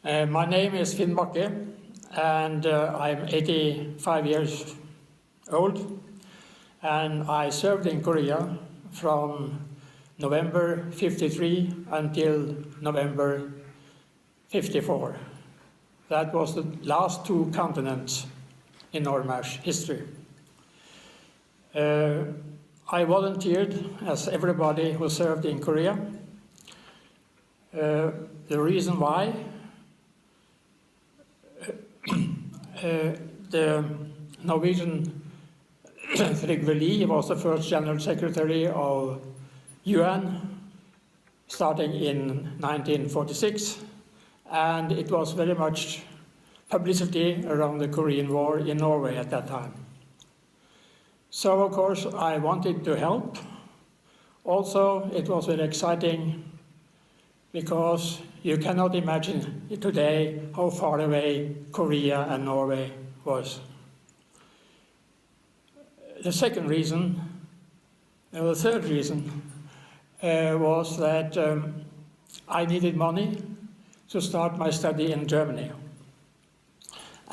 My name is Baka, and I'm 85 years old, and I served in Korea from November 53 until November 54. That was the last two continents in Norway's history. I volunteered, as everybody who served in Korea. The reason why, the Norwegian Trygve Lie was the first General Secretary of UN starting in 1946, and it was very much publicity around the Korean War in Norway at that time. So of course I wanted to help. Also, it was very exciting because you cannot imagine today how far away Korea and Norway was. The second reason, the third reason, was that I needed money to start my study in Germany.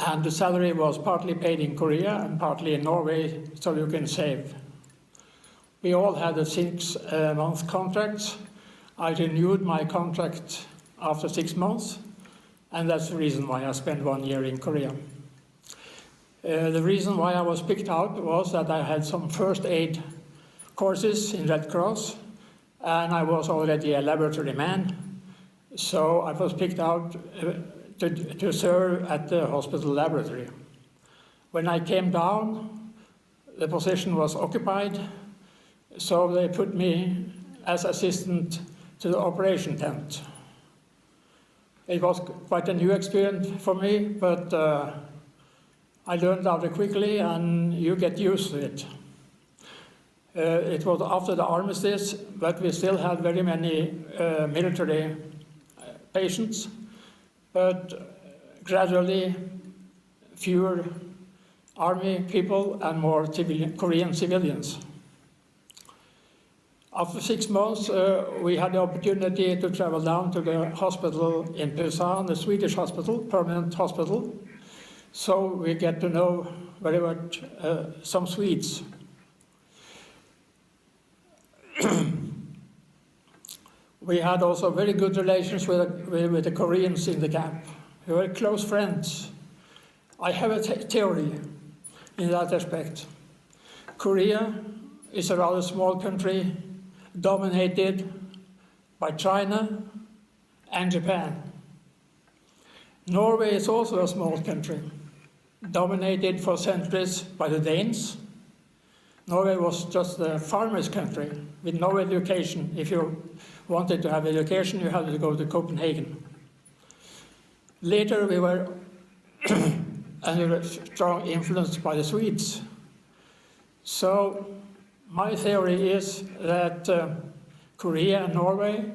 And the salary was partly paid in Korea and partly in Norway, so you can save. We all had a 6-month contract. I renewed my contract after 6 months, and that's the reason why I spent 1 year in Korea. The reason why I was picked out was that I had some first aid courses in Red Cross, and I was already a laboratory man, so I was picked out to serve at the hospital laboratory. When I came down, the position was occupied, so they put me as assistant to the operation tent. It was quite a new experience for me, but I learned rather quickly, and you get used to it. It was after the armistice, but we still had very many military patients, but gradually fewer army people and more Korean civilians. After 6 months, we had the opportunity to travel down to the hospital in Busan, the Swedish hospital, permanent hospital. So we get to know very much some Swedes. We had also very good relations with the Koreans in the camp. We were close friends. I have a theory in that respect. Korea is a rather small country dominated by China and Japan. Norway is also a small country, dominated for centuries by the Danes. Norway was just a farmer's country with no education. If you wanted to have education, you had to go to Copenhagen. Later, we were under strong influence by the Swedes. So my theory is that Korea and Norway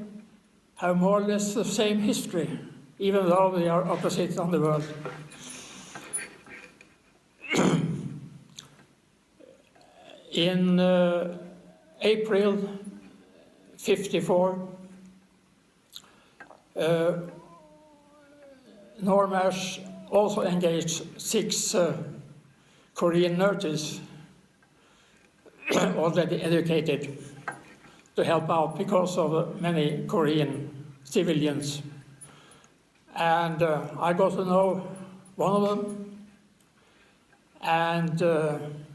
have more or less the same history, even though they are opposite on the world. In April 54, Norway also engaged 6 Korean nurses already educated to help out because of many Korean civilians. And I got to know one of them, and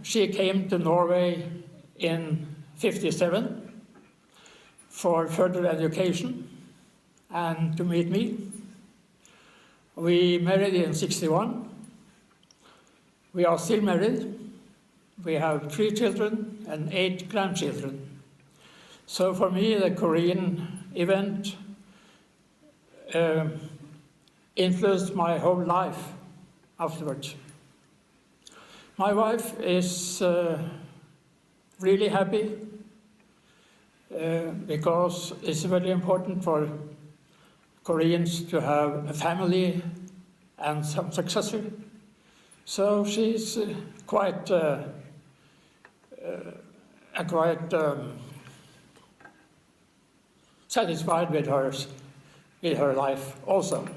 she came to Norway in '57 for further education and to meet me. We married in '61. We are still married. We have 3 children and 8 grandchildren. So for me, the Korean event influenced my whole life afterwards. My wife is really happy because it's very important for Koreans to have a family and some successor. So she's quite satisfied with her life also.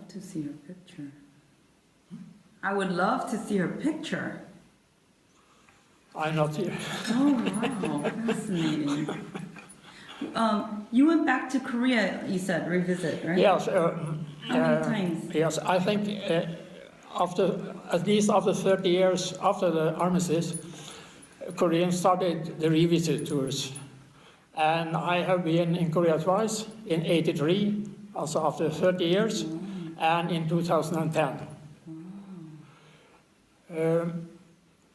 to see her picture. I would love to see her picture. I'm not here. Oh, wow, fascinating. You went back to Korea, you said, revisit, right? Yes. How many times? Yes, I think at least after 30 years after the armistice, Koreans started the revisit tours. And I have been in Korea twice, in '83, also after 30 years, and in 2010.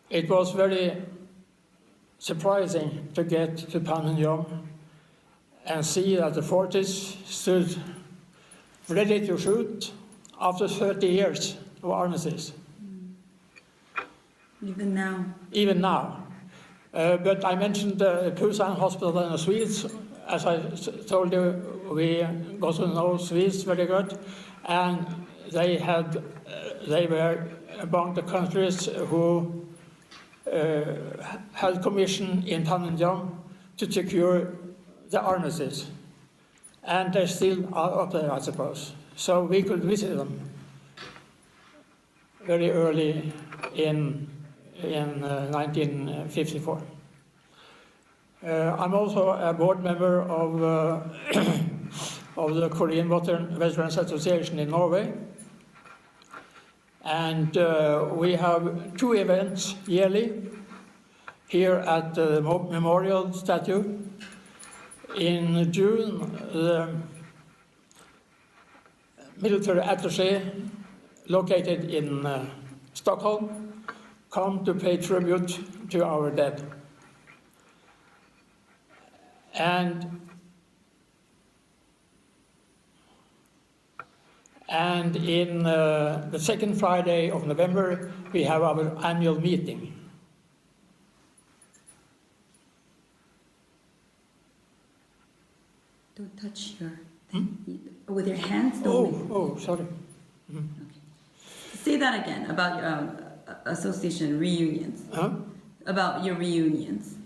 It was very surprising to get to Panmunjom and see that the fortress stood ready to shoot after 30 years of armistice. Even now? Even now. But I mentioned the Busan Hospital in the Swedes. As I told you, we got to know Swedes very good, and they were among the countries who had commission in Panmunjom to secure the armistice. And they still are up there, I suppose. So we could visit them very early in 1954. I'm also a board member of the Korean Veterans Association in Norway. And we have 2 events yearly here at the Memorial Statue. In June, the military attaché located in Stockholm come to pay tribute to our dead. And in the second Friday of November, we have our annual meeting. Don't touch your with your hands. Don't Sorry. Okay. Say that again about your association reunions. About your reunions.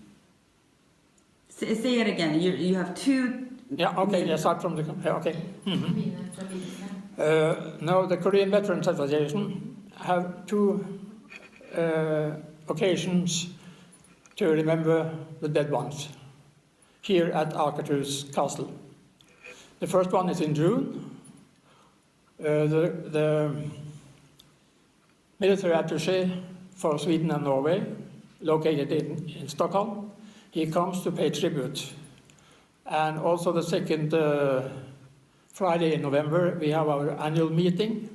Say it again. You have 2. Yeah. Okay. Aside from the okay. No, the Korean Veterans Association have 2 occasions to remember the dead ones here at Akershus Castle. The first one is in June. The military attaché for Sweden and Norway, located in Stockholm, he comes to pay tribute. And also the second Friday in November, we have our annual meeting,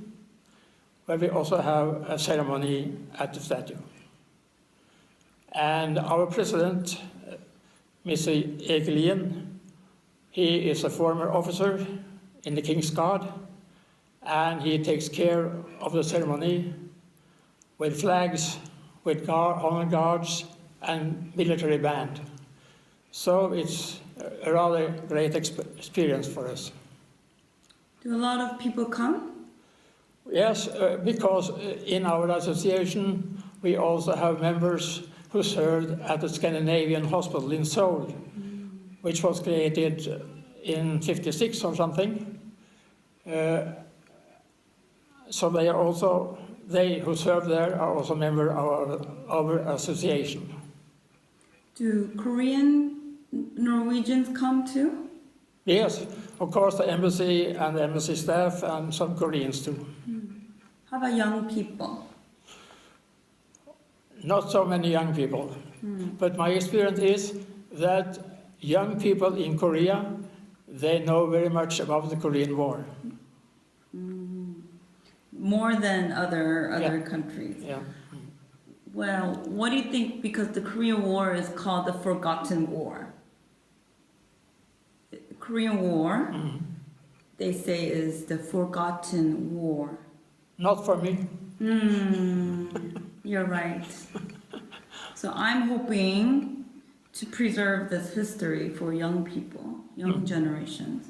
where we also have a ceremony at the statue. And our president, Mr. Egelien, he is a former officer in the King's Guard, and he takes care of the ceremony with flags, with honor guards, and military band. So it's a rather great experience for us. Do a lot of people come? Yes, because in our association we also have members who served at the Scandinavian Hospital in Seoul, which was created in '56 or something. So they who serve there are also members of our association. Do Korean Norwegians come too? Yes, of course, the embassy and the embassy staff and some Koreans too. How about young people? Not so many young people. But my experience is that young people in Korea, they know very much about the Korean War. More than other countries. Yeah. Well, what do you think? Because the Korean War is called the Forgotten War. Korean War, they say, is the forgotten war. Not for me. You're right. So I'm hoping to preserve this history for young people, young generations.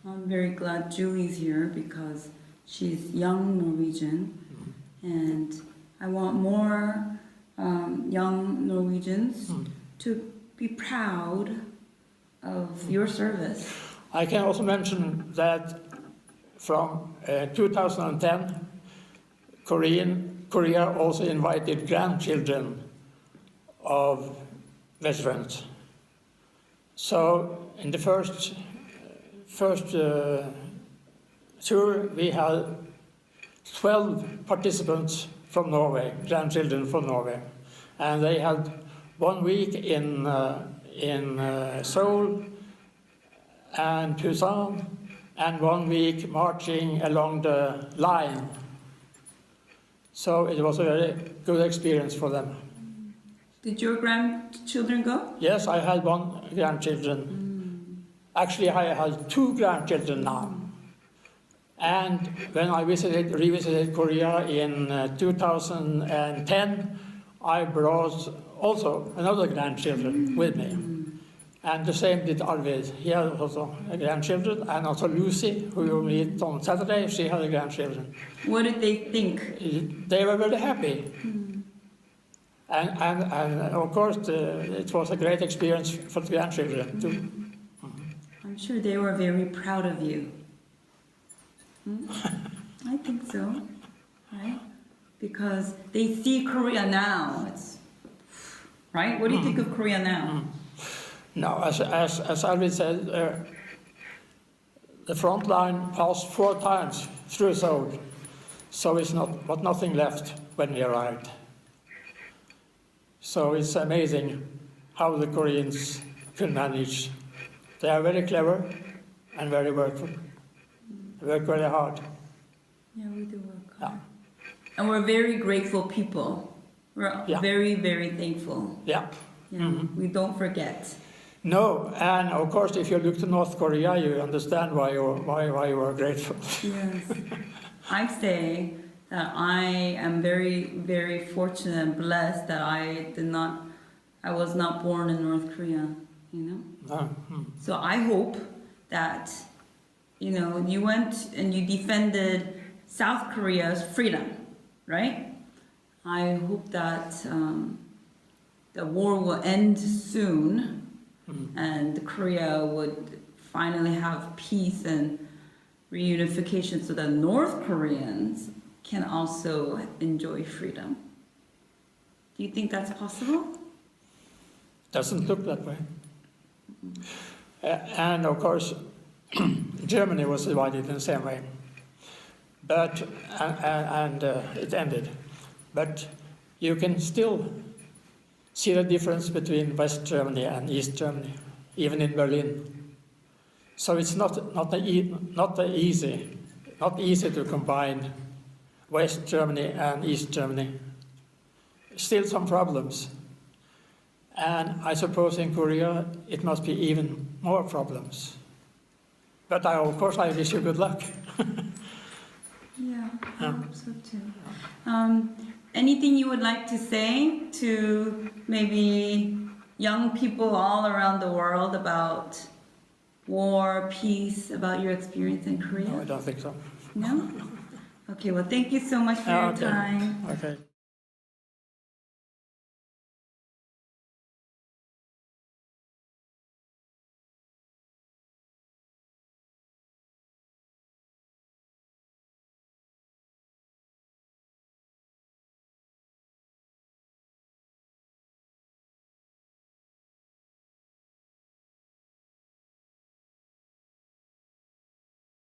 I'm very glad Julie's here because she's young Norwegian, and I want more young Norwegians to be proud of your service. I can also mention that from 2010, Korea also invited grandchildren of veterans. So in the first tour, we had 12 participants from Norway, grandchildren from Norway, and they had 1 week in Seoul and Busan, and 1 week marching along the line. So it was a very good experience for them. Did your grandchildren go? Yes, I had 1 grandchildren. Actually, I had 2 grandchildren now. And when I revisited Korea in 2010, I brought also another grandchildren with me. And the same did Arvid. He had also grandchildren, and also Lucy, who you meet on Saturday, she had grandchildren. What did they think? They were very happy. And of course, it was a great experience for the grandchildren too. I'm sure they were very proud of you. I think so, right? Because they see Korea now. Right? What do you think of Korea now? No, as Arvid said, the front line passed 4 times through Seoul, so it's nothing left when we arrived. So it's amazing how the Koreans can manage. They are very clever and very workful. They work very hard. Yeah, we do work hard. And we're very grateful people. We're very, very thankful. Yeah. We don't forget. No, and of course, if you look to North Korea, you understand why you are grateful. Yes. I say that I am very, very fortunate and blessed that I was not born in North Korea, you know? So I hope that, you know, you went and you defended South Korea's freedom, right? I hope that the war will end soon and Korea would finally have peace and reunification so that North Koreans can also enjoy freedom. Do you think that's possible? Doesn't look that way. And of course, Germany was divided in the same way, but it ended. But you can still see the difference between West Germany and East Germany, even in Berlin. So it's not easy to combine West Germany and East Germany. Still some problems. And I suppose in Korea it must be even more problems. But of course I wish you good luck. Yeah, I hope so too. Anything you would like to say to maybe young people all around the world about war, peace, about your experience in Korea? No, I don't think so. No? Okay, well, thank you so much for your time. Okay.